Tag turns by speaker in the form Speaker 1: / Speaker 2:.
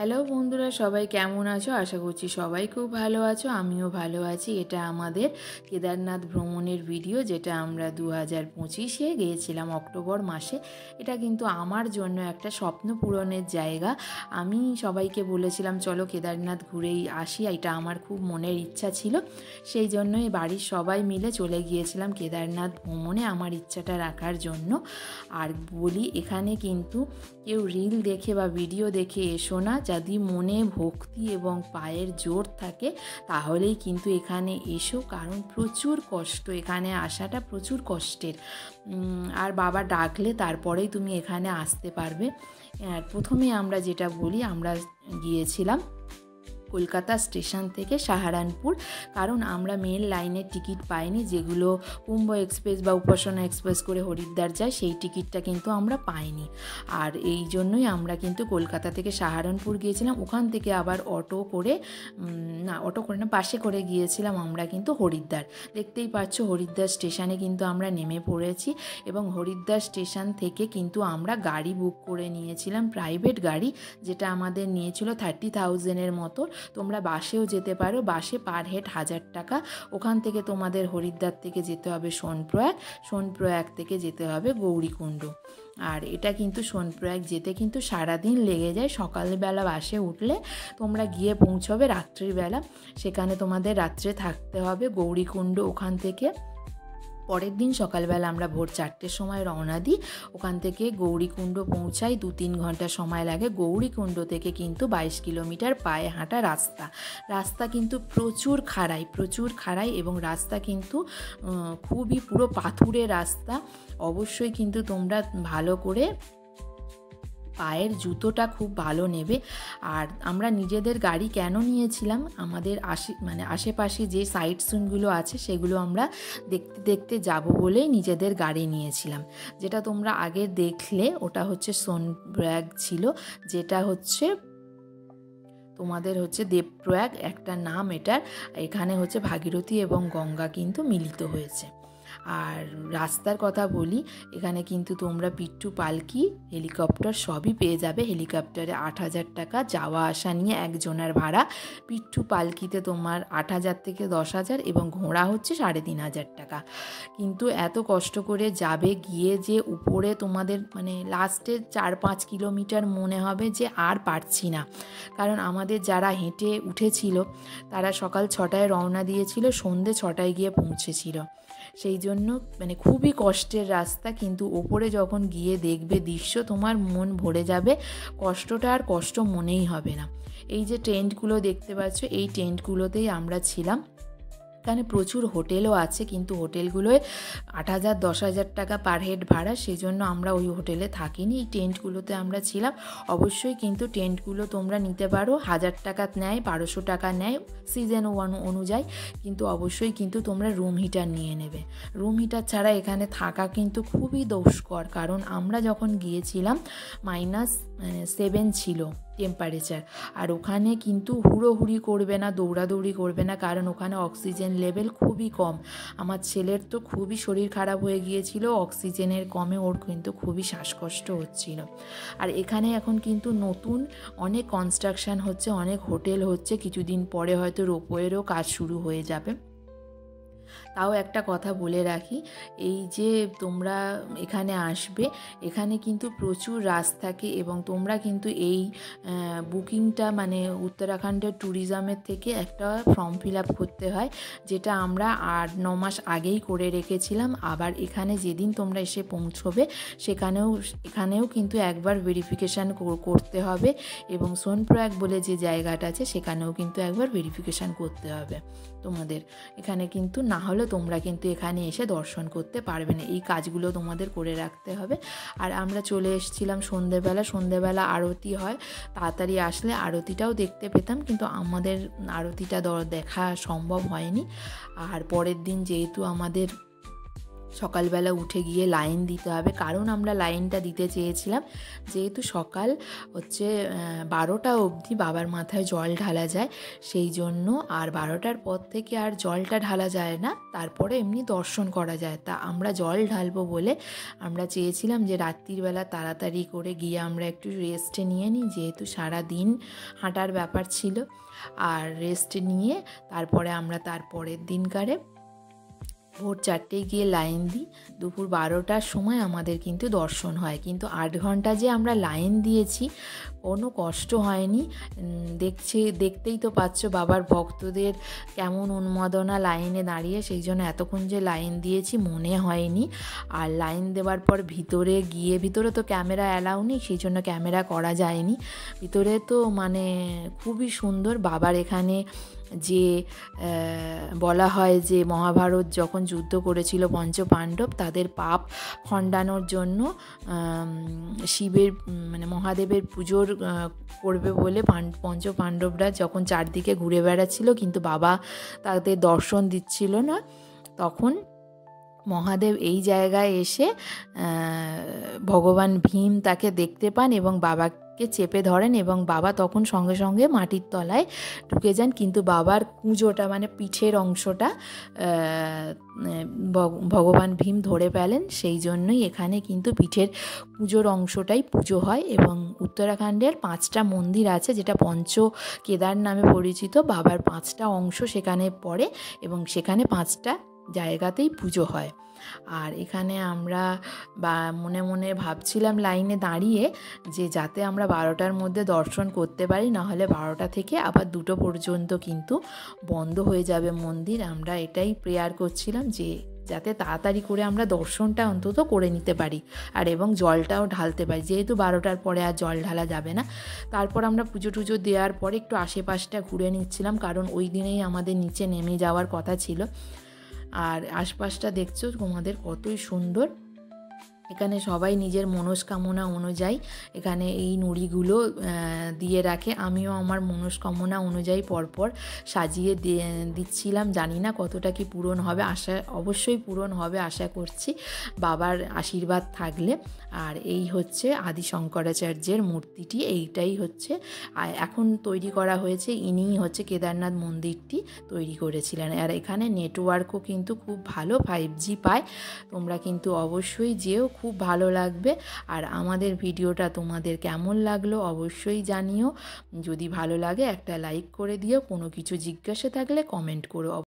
Speaker 1: Hello বন্ধুরা, সবাই কেমন আছো? আশা করছি সবাই খুব ভালো আছো, আমিও ভালো আছি। এটা আমাদের কেদারনাথ ভ্রমণের ভিডিও, যেটা আমরা 2025-এ গিয়েছিলাম অক্টোবর মাসে। এটা কিন্তু আমার জন্য একটা স্বপ্ন পূরণের জায়গা। আমি সবাইকে বলেছিলাম চলো কেদারনাথ ঘুরেই আসি, এটা আমার খুব মনের ইচ্ছা ছিল। সেই জন্যই বাড়ির সবাই মিলে চলে গিয়েছিলাম কেদারনাথ ভ্রমণে আমার ইচ্ছাটা রাখার জন্য। আর বলি, এখানে কিন্তু কেউ রিল দেখে বা ভিডিও দেখে এসো না। যদি মনে ভক্তি এবং পায়ের জোর থাকে তাহলেই কিন্তু এখানে এসো, কারণ প্রচুর কষ্ট, এখানে আসাটা প্রচুর কষ্টের। আর বাবা ডাকলে তারপরেই তুমি এখানে আসতে পারবে। প্রথমে আমরা যেটা বলি, আমরা গিয়েছিলাম কলকাতা স্টেশন থেকে সাহারানপুর, কারণ আমরা মেন লাইনের টিকিট পাইনি, যেগুলো কুম্ভ এক্সপ্রেস বা উপাসনা এক্সপ্রেস করে হরিদ্বার যায়, সেই টিকিটটা কিন্তু আমরা পাইনি। আর এই জন্যই আমরা কিন্তু কলকাতা থেকে সাহারানপুর গিয়েছিলাম। ওখান থেকে আবার অটো করে বাসে করে গিয়েছিলাম আমরা কিন্তু হরিদ্বার। দেখতেই পাচ্ছ হরিদ্বার স্টেশনে কিন্তু আমরা নেমে পড়েছি, এবং হরিদ্বার স্টেশন থেকে কিন্তু আমরা গাড়ি বুক করে নিয়েছিলাম, প্রাইভেট গাড়ি, যেটা আমাদের নিয়েছিল 30,000-এর মতো। তোমরা বাসেও যেতে পারো, বাসে পার হেড 1000 টাকা। ওখান থেকে তোমাদের হরিদ্বার থেকে যেতে হবে সোনপ্রয়াগ থেকে যেতে হবে গৌরীকুণ্ড। আর এটা কিন্তু সোনপ্রয়াগ যেতে কিন্তু সারাদিন লেগে যায়। সকালবেলা বাসে উঠলে তোমরা গিয়ে পৌঁছবে রাত্রিবেলা, সেখানে তোমাদের রাত্রে থাকতে হবে গৌরীকুণ্ড। ওখান থেকে পরের দিন সকালবেলা আমরা ভোর 4টের সময় রওনা দিই। ওখান থেকে গৌরীকুণ্ড পৌঁছাই, 2-3 ঘন্টা সময় লাগে। গৌরীকুণ্ড থেকে কিন্তু 22 কিলোমিটার পায়ে হাঁটা রাস্তা কিন্তু প্রচুর খাড়াই, এবং রাস্তা কিন্তু খুবই পুরো পাথুরে রাস্তা। অবশ্যই কিন্তু তোমরা ভালো করে পায়ের জুতোটা খুব ভালো নেবে। আর আমরা নিজেদের গাড়ি কেন নিয়েছিলাম, আমাদের আশেপাশে যে সাইট সিনগুলো আছে সেগুলো আমরা দেখতে দেখতে যাব বলেই নিজেদের গাড়ি নিয়েছিলাম। যেটা তোমরা আগে দেখলে ওটা হচ্ছে সোনপ্রয়াগ ছিল, যেটা হচ্ছে তোমাদের হচ্ছে দেবপ্রয়াগ একটা নাম এটার। এখানে হচ্ছে ভাগীরথী এবং গঙ্গা কিন্তু মিলিত হয়েছে। আর রাস্তার কথা বলি, এখানে কিন্তু তোমরা পিট্টু পালকি, হেলিকপ্টার সবই পেয়ে যাবে। হেলিকপ্টারে 8,000 টাকা যাওয়া আসা নিয়ে একজনের ভাড়া, পিট্টু পালকিতে তোমার 8,000 থেকে 10,000, এবং ঘোড়া হচ্ছে 3,500 টাকা। কিন্তু এত কষ্ট করে যাবে, গিয়ে যে উপরে তোমাদের লাস্টে 4-5 কিলোমিটার মনে হবে যে আর পারছি না, কারণ আমাদের যারা হেঁটে উঠেছিল তারা সকাল 6টায় রওনা দিয়েছিল, সন্ধ্যে 6টায় গিয়ে পৌঁছেছিল। সেই জন্য খুবই কষ্টের রাস্তা, কিন্তু ওপরে যখন গিয়ে দেখবে দৃশ্য তোমার মন ভরে যাবে, কষ্টটা আর কষ্ট মনেই হবে না। এই যে টেন্টগুলো দেখতে পাচ্ছ, এই টেন্টগুলোতেই আমরা ছিলাম। এখানে প্রচুর হোটেলও আছে, কিন্তু হোটেলগুলোয় 8,000 10,000 টাকা পার হেড ভাড়া, সেই জন্য আমরা ওই হোটেলে থাকিনি, এই টেন্টগুলোতে আমরা ছিলাম। অবশ্যই কিন্তু টেন্টগুলো তোমরা নিতে পারো, 1,000 টাকা নেয়, 1,200 টাকা নেয় সিজন অনুযায়ী, কিন্তু অবশ্যই কিন্তু তোমরা রুম হিটার নিয়ে নেবে। রুম হিটার ছাড়া এখানে থাকা কিন্তু খুবই দুষ্কর, কারণ আমরা যখন গিয়েছিলাম -7 ছিল টেম্পারেচার। আর ওখানে কিন্তু হুড়োহুড়ি করবে না, দৌড়াদৌড়ি করবে না, কারণ ওখানে অক্সিজেন লেভেল খুবই কম। আমার ছেলের তো খুবই শরীর খারাপ হয়ে গিয়েছিল অক্সিজেনের কমে, ওর কিন্তু খুবই শ্বাসকষ্ট হচ্ছিল। আর এখানে এখন কিন্তু নতুন অনেক কনস্ট্রাকশন হচ্ছে, অনেক হোটেল হচ্ছে, কিছুদিন পরে হয়তো রোপওয়েরও কাজ শুরু হয়ে যাবে। তাও একটা কথা বলে রাখি, এই যে তোমরা এখানে আসবে, এখানে কিন্তু প্রচুর রাশ থাকে, এবং তোমরা কিন্তু এই বুকিংটা উত্তরাখণ্ডের ট্যুরিজমের থেকে একটা ফর্ম ফিল আপ করতে হয়, যেটা আমরা 8-9 মাস আগেই করে রেখেছিলাম। আবার এখানে যেদিন তোমরা এসে পৌঁছবে এখানেও কিন্তু একবার ভেরিফিকেশান করতে হবে, এবং সোনপ্রয়াগ বলে যে জায়গাটা আছে সেখানেও কিন্তু একবার ভেরিফিকেশান করতে হবে তোমাদের। এখানে কিন্তু না হলে তোমরা কিন্তু এখানে এসে দর্শন করতে পারবে না, এই কাজগুলো তোমাদের করে রাখতে হবে। আর আমরা চলে এসেছিলাম সন্ধেবেলা আরতি হয়, তাড়াতাড়ি আসলে আরতিটাও দেখতে পেতাম, কিন্তু আমাদের আরতিটা দেখা সম্ভব হয়নি। আর পরের দিন যেহেতু আমাদের সকালবেলা উঠে গিয়ে লাইন দিতে হবে, কারণ আমরা লাইনটা দিতে চেয়েছিলাম যেহেতু সকাল হচ্ছে 12টা অবধি বাবার মাথায় জল ঢালা যায়, সেই জন্য। আর 12টার পর থেকে আর জলটা ঢালা যায় না, তারপরে এমনি দর্শন করা যায়। তা আমরা জল ঢালবো বলে আমরা চেয়েছিলাম যে রাত্রিবেলা তাড়াতাড়ি করে গিয়ে আমরা একটু রেস্ট নিয়ে নিই, যেহেতু সারা দিন হাঁটার ব্যাপার ছিল। আর রেস্ট নিয়ে তারপরে আমরা তারপরের দিনকারে ভোর 4টেয় গিয়ে লাইন দিই। দুপুর 12টার সময় আমাদের কিন্তু দর্শন হয়, কিন্তু 8 ঘন্টা যে আমরা লাইন দিয়েছি কোনো কষ্ট হয়নি। দেখতেই তো পাচ্ছ বাবার ভক্তদের কেমন উন্মাদনা লাইনে দাঁড়িয়ে, সেই জন্য এতক্ষণ যে লাইন দিয়েছি মনে হয়নি। আর লাইন দেওয়ার পর ভিতরে তো ক্যামেরা অ্যালাউ নেই, সেই জন্য ক্যামেরা করা যায়নি। ভিতরে তো মানে খুবই সুন্দর। বাবার এখানে যে বলা হয় যে মহাভারত যখন যুদ্ধ করেছিল পঞ্চপাণ্ডব, তাদের পাপ খণ্ডানোর জন্য শিবের মানে মহাদেবের পুজোর করবে বলে পঞ্চপাণ্ডবরা যখন চারদিকে ঘুরে বেড়াচ্ছিল কিন্তু বাবা তাদের দর্শন দিচ্ছিল না, তখন মহাদেব এই জায়গায় এসে ভগবান ভীম তাকে দেখতে পান এবং বাবাকে চেপে ধরেন, এবং বাবা তখন সঙ্গে সঙ্গে মাটির তলায় ঢুকে যান। কিন্তু বাবার কুঁজোটা মানে পিঠের অংশটা ভগবান ভীম ধরে ফেলেন, সেই জন্যই এখানে কিন্তু পিঠের পুজোর অংশটাই পুজো হয়। এবং উত্তরাখণ্ডের 5টা মন্দির আছে, যেটা পঞ্চ কেদার নামে পরিচিত। বাবার 5টা অংশ সেখানে পড়ে এবং সেখানে 5টা জায়গাতেই পুজো হয়। আর এখানে আমরা মনে মনে ভাবছিলাম লাইনে দাঁড়িয়ে যে যাতে আমরা 12টার মধ্যে দর্শন করতে পারি, নাহলে 12টা থেকে আবার 2টো পর্যন্ত কিন্তু বন্ধ হয়ে যাবে মন্দির। আমরা এটাই প্রেয়ার করছিলাম যে যাতে তাড়াতাড়ি করে আমরা দর্শনটা অন্তত করে নিতে পারি আর এবং জলটাও ঢালতে পারি, যেহেতু 12টার পরে আর জল ঢালা যাবে না। তারপর আমরা পুজো টুজো দেওয়ার পরে একটু আশেপাশটা ঘুরে নিচ্ছিলাম, কারণ ওই দিনেই আমাদের নিচে নেমে যাওয়ার কথা ছিল। আর আশপাশটা দেখছো তোমাদের কতই সুন্দর। এখানে সবাই নিজের মনস্কামনা অনুযায়ী এখানে এই নুড়িগুলো দিয়ে রাখে। আমিও আমার মনস্কামনা অনুযায়ী পরপর সাজিয়ে দিচ্ছিলাম। জানি না কতটা কি পূরণ হবে, অবশ্যই পূরণ হবে আশা করছি বাবার আশীর্বাদ থাকলে। আর এই হচ্ছে আদি শঙ্করাচার্যের মূর্তিটি, এইটাই হচ্ছে এখন তৈরি করা হয়েছে। ইনিই হচ্ছে কেদারনাথ মন্দিরটি তৈরি করেছিলেন। আর এখানে নেটওয়ার্কও কিন্তু খুব ভালো, 5G পায়। তোমরা কিন্তু অবশ্যই যেও, খুব ভালো লাগবে। আর আমাদের ভিডিওটা তোমাদের কেমন লাগলো অবশ্যই জানিও। যদি ভালো লাগে একটা লাইক করে দিও, কোনো কিছু জিজ্ঞাসা থাকলে কমেন্ট করো।